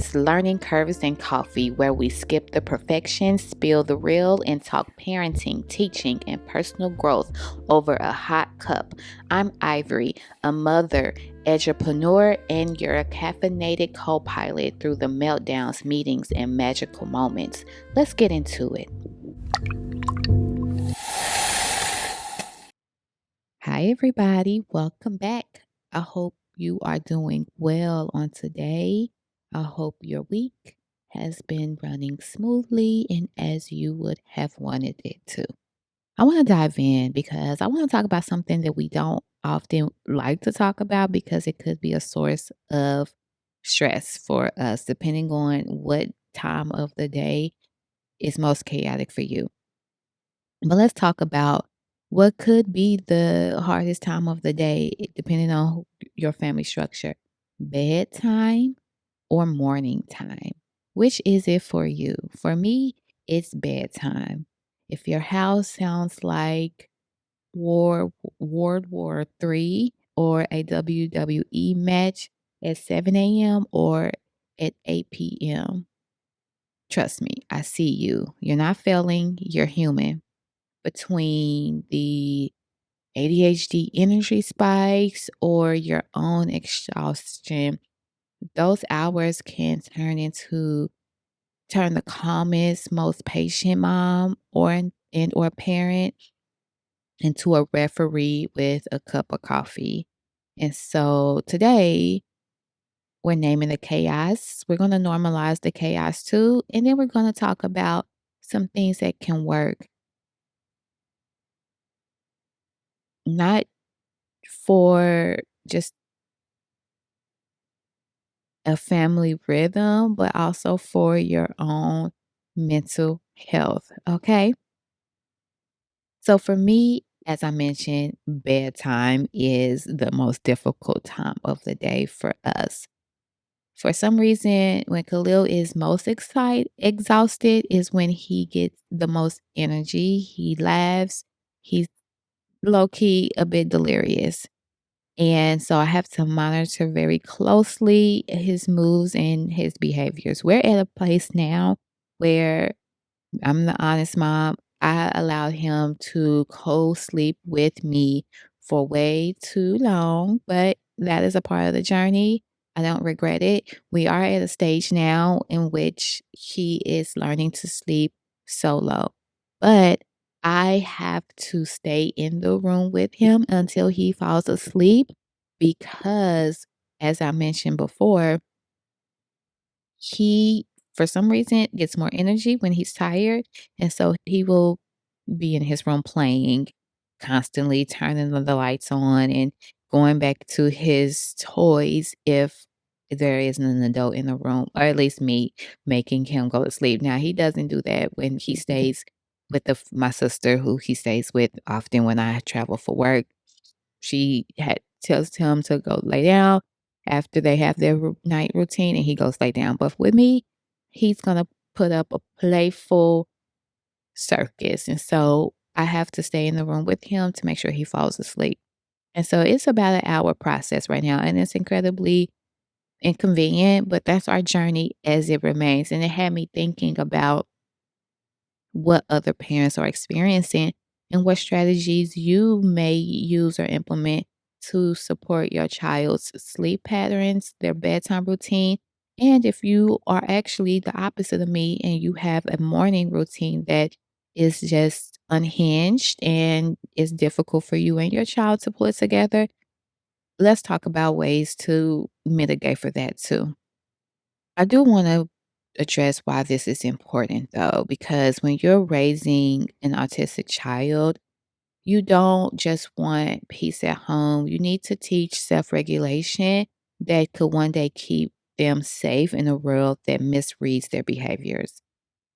Bedtimes, Learning Curves and Coffee, where we skip the perfection, spill the real, and talk parenting, teaching, and personal growth over a hot cup. I'm Ivory, a mother, entrepreneur, and your caffeinated co pilot through the meltdowns, meetings, and magical moments. Let's get into it. Hi, everybody. Welcome back. I hope you are doing well on today. I hope your week has been running smoothly and as you would have wanted it to. I want to dive in because I want to talk about something that we don't often like to talk about because it could be a source of stress for us, depending on what time of the day is most chaotic for you. But let's talk about what could be the hardest time of the day, depending on your family structure: bedtime or morning time. Which is it for you? For me, it's bedtime. If your house sounds like World War III or a WWE match at 7 a.m. or at 8 p.m., trust me, I see you. You're not failing, you're human. Between the ADHD energy spikes or your own exhaustion, those hours can turn the calmest, most patient mom or parent into a referee with a cup of coffee. And so today we're naming the chaos. We're going to normalize the chaos too. And then we're going to talk about some things that can work, not for just a family rhythm, but also for your own mental health. Okay. So for me, as I mentioned, bedtime is the most difficult time of the day for us. For some reason, when Khalil is most exhausted is when he gets the most energy. He laughs. He's low key a bit delirious. And so I have to monitor very closely his moves and his behaviors. We're at a place now where I'm the honest mom. I allowed him to co-sleep with me for way too long, but that is a part of the journey. I don't regret it. We are at a stage now in which he is learning to sleep solo. But I have to stay in the room with him until he falls asleep because, as I mentioned before, he, for some reason, gets more energy when he's tired, and so he will be in his room playing, constantly turning the lights on and going back to his toys if there isn't an adult in the room, or at least me making him go to sleep. Now, he doesn't do that when he stays with my sister, who he stays with often when I travel for work. She had tells him to go lay down after they have their night routine, and he goes lay down. But with me, he's gonna put up a playful circus, and so I have to stay in the room with him to make sure he falls asleep. And so it's about an hour process right now, and it's incredibly inconvenient, but that's our journey as it remains. And it had me thinking about what other parents are experiencing and what strategies you may use or implement to support your child's sleep patterns, their bedtime routine. And if you are actually the opposite of me and you have a morning routine that is just unhinged and is difficult for you and your child to put together, let's talk about ways to mitigate for that too. I do want to address why this is important though, because when you're raising an autistic child, you don't just want peace at home. You need to teach self regulation that could one day keep them safe in a world that misreads their behaviors.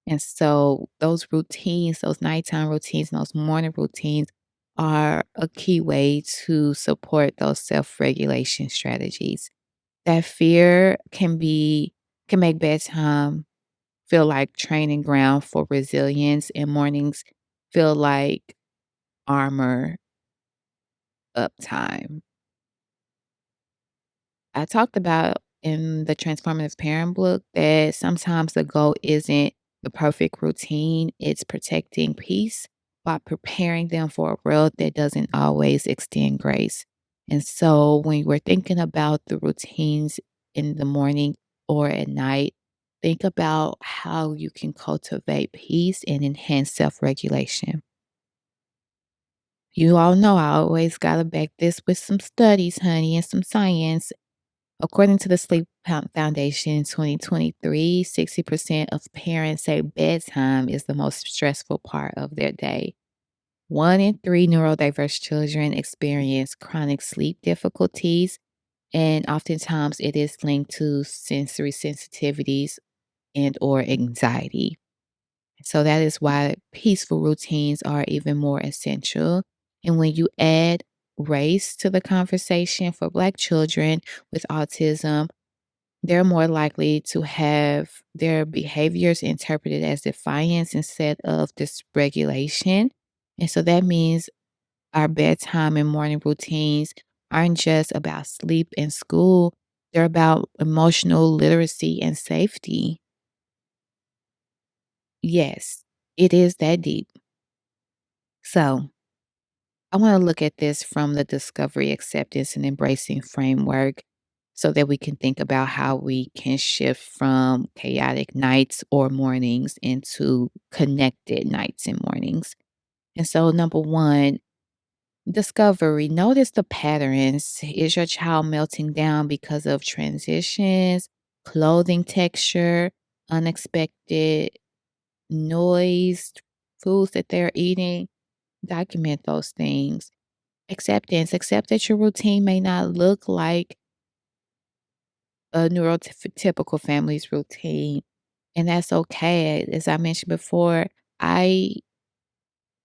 And so, those routines, those nighttime routines, and those morning routines are a key way to support those self regulation strategies. That fear can make bedtime feel like training ground for resilience, and mornings feel like armor up time. I talked about in the Transformative Parent book that sometimes the goal isn't the perfect routine, it's protecting peace by preparing them for a world that doesn't always extend grace. And so when we're thinking about the routines in the morning or at night, think about how you can cultivate peace and enhance self regulation. You all know I always got to back this with some studies, honey, and some science. According to the Foundation 2023, 60% of parents say bedtime is the most stressful part of their day. One in three neurodiverse children experience chronic sleep difficulties, and oftentimes it is linked to sensory sensitivities and or anxiety. So that is why peaceful routines are even more essential. And when you add race to the conversation for Black children with autism, they're more likely to have their behaviors interpreted as defiance instead of dysregulation. And so that means our bedtime and morning routines aren't just about sleep and school, they're about emotional literacy and safety. Yes, it is that deep. So, I want to look at this from the discovery, acceptance, and embracing framework so that we can think about how we can shift from chaotic nights or mornings into connected nights and mornings. And so, number one, discovery. Notice the patterns. Is your child melting down because of transitions, clothing texture, unexpected noise, foods that they're eating? Document those things. Acceptance. Accept that your routine may not look like a neurotypical family's routine, and that's okay. As I mentioned before, I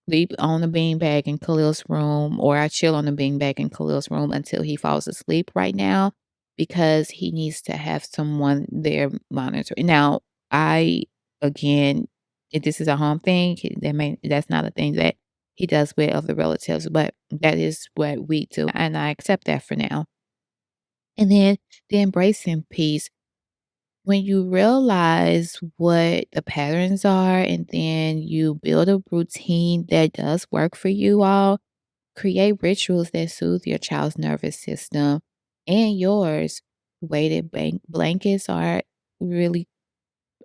sleep on the beanbag in Khalil's room, or I chill on the beanbag in Khalil's room until he falls asleep right now because he needs to have someone there monitoring. Now, I, again, if this is a home thing, that's not a thing that he does with other relatives, but that is what we do. And I accept that for now. And then the embracing piece, when you realize what the patterns are and then you build a routine that does work for you all, create rituals that soothe your child's nervous system and yours. Weighted blankets really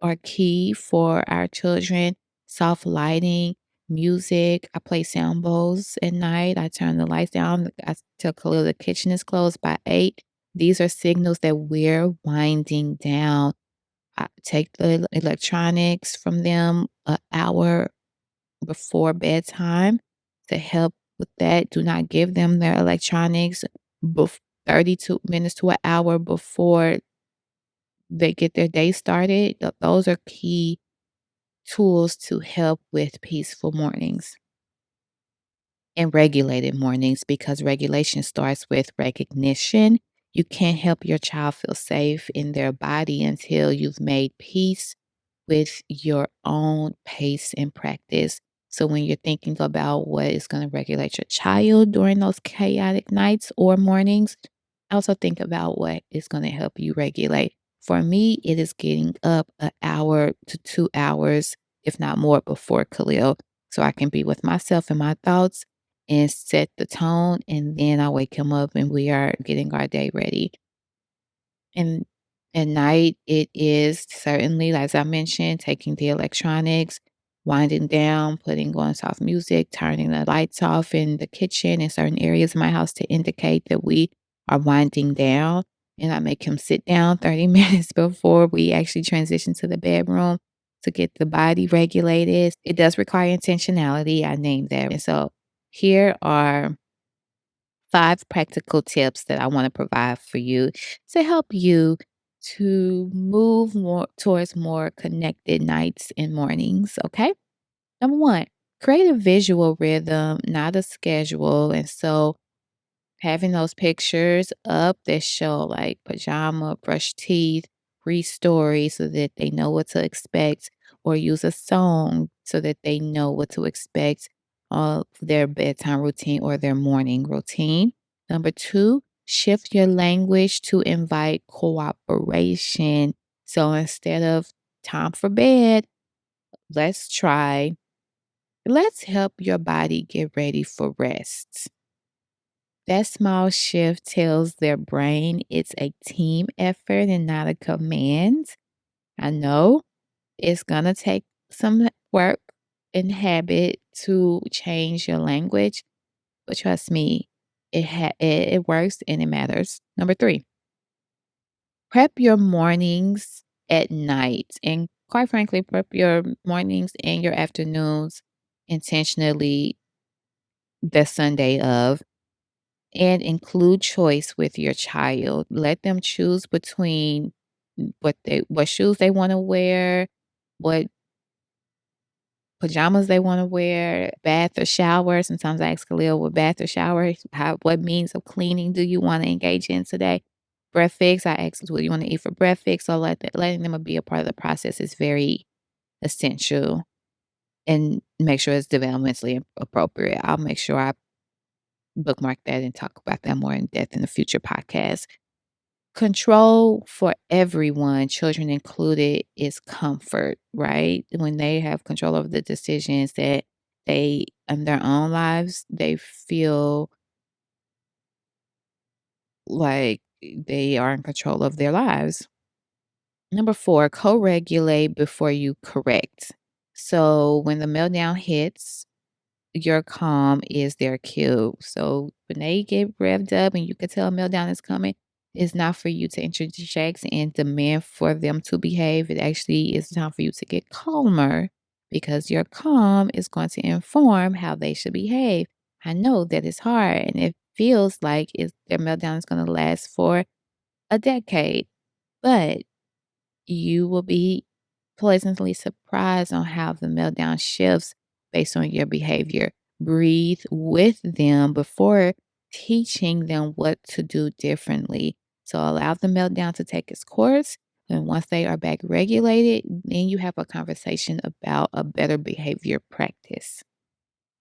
are key for our children. Soft lighting, music. I play sound bowls at night. I turn the lights down. I tell Khalil the kitchen is closed by 8. These are signals that we're winding down. I take the electronics from them an hour before bedtime to help with that. Do not give them their electronics 32 minutes to an hour before they get their day started. Those are key tools to help with peaceful mornings and regulated mornings because regulation starts with recognition. You can't help your child feel safe in their body until you've made peace with your own pace and practice. So when you're thinking about what is going to regulate your child during those chaotic nights or mornings, also think about what is going to help you regulate. For me, it is getting up an hour to 2 hours, if not more, before Khalil, so I can be with myself and my thoughts and set the tone. And then I wake him up and we are getting our day ready. And at night, it is certainly, as I mentioned, taking the electronics, winding down, putting on soft music, turning the lights off in the kitchen and certain areas of my house to indicate that we are winding down. And I make him sit down 30 minutes before we actually transition to the bedroom to get the body regulated. It does require intentionality. I named that. And so here are 5 practical tips that I want to provide for you to help you to move more towards more connected nights and mornings. Okay. Number one, create a visual rhythm, not a schedule. And so having those pictures up that show like pajama, brush teeth, read stories so that they know what to expect, or use a song so that they know what to expect of their bedtime routine or their morning routine. Number two, Shift your language to invite cooperation. So instead of time for bed, let's try, let's help your body get ready for rest. That small shift tells their brain it's a team effort and not a command. I know it's going to take some work and habit to change your language, but trust me, it works and it matters. Number 3, prep your mornings at night, and quite frankly, prep your mornings and your afternoons intentionally the Sunday of, and include choice with your child. Let them choose between what shoes they want to wear, what pajamas they want to wear, bath or shower. Sometimes I ask Khalil, what bath or shower, what means of cleaning do you want to engage in today? Breakfast, I ask, what do you want to eat for breakfast? So letting them be a part of the process is very essential, and make sure it's developmentally appropriate. I'll make sure I bookmark that and talk about that more in depth in a future podcast. Control for everyone, children included, is comfort, right? When they have control over the decisions that they in their own lives, they feel like they are in control of their lives. Number 4, co-regulate before you correct. So when the meltdown hits, your calm is their cue. So when they get revved up and you can tell a meltdown is coming, it's not for you to interject and demand for them to behave. It actually is time for you to get calmer, because your calm is going to inform how they should behave. I know that it's hard and it feels like their meltdown is going to last for a decade, but you will be pleasantly surprised on how the meltdown shifts based on your behavior. Breathe with them before teaching them what to do differently. So allow the meltdown to take its course. And once they are back regulated, then you have a conversation about a better behavior practice.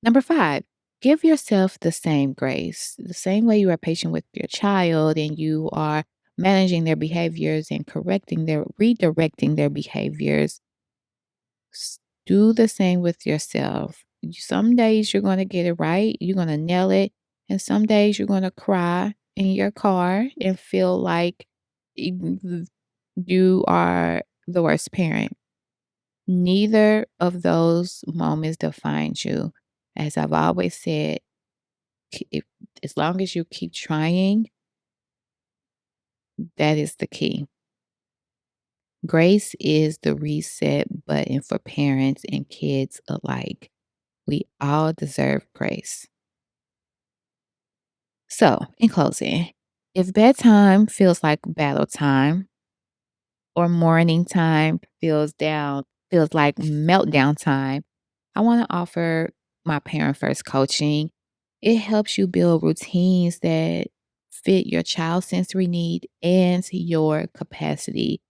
Number 5, give yourself the same grace. The same way you are patient with your child and you are managing their behaviors and redirecting their behaviors, do the same with yourself. Some days you're going to get it right, you're going to nail it, and some days you're going to cry in your car and feel like you are the worst parent. Neither of those moments defines you. As I've always said, if, as long as you keep trying, that is the key. Grace is the reset button for parents and kids alike. We all deserve grace. So, in closing, if bedtime feels like battle time, or morning time feels like meltdown time, I want to offer my parent first coaching. It helps you build routines that fit your child's sensory need and your capacity,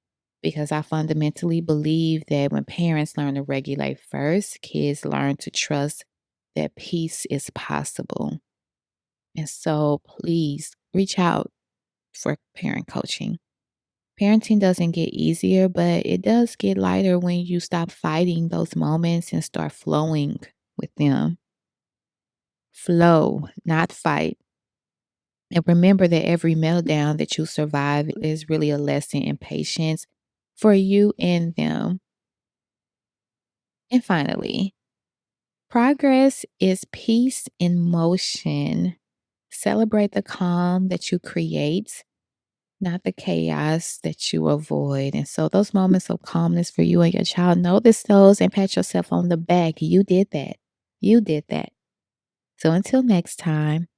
because I fundamentally believe that when parents learn to regulate first, kids learn to trust that peace is possible. And so please reach out for parent coaching. Parenting doesn't get easier, but it does get lighter when you stop fighting those moments and start flowing with them. Flow, not fight. And remember that every meltdown that you survive is really a lesson in patience for you and them. And finally, progress is peace in motion. Celebrate the calm that you create, not the chaos that you avoid. And so those moments of calmness for you and your child, notice those and pat yourself on the back. You did that. You did that. So until next time,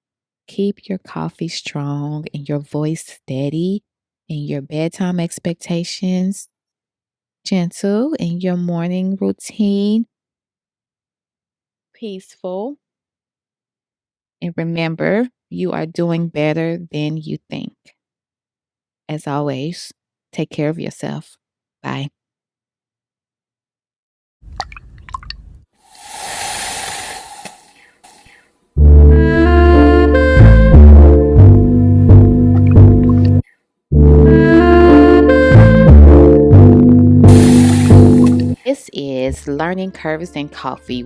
keep your coffee strong and your voice steady and your bedtime expectations gentle and your morning routine peaceful. And remember, you are doing better than you think. As always, take care of yourself. Bye. is learning curves in coffee.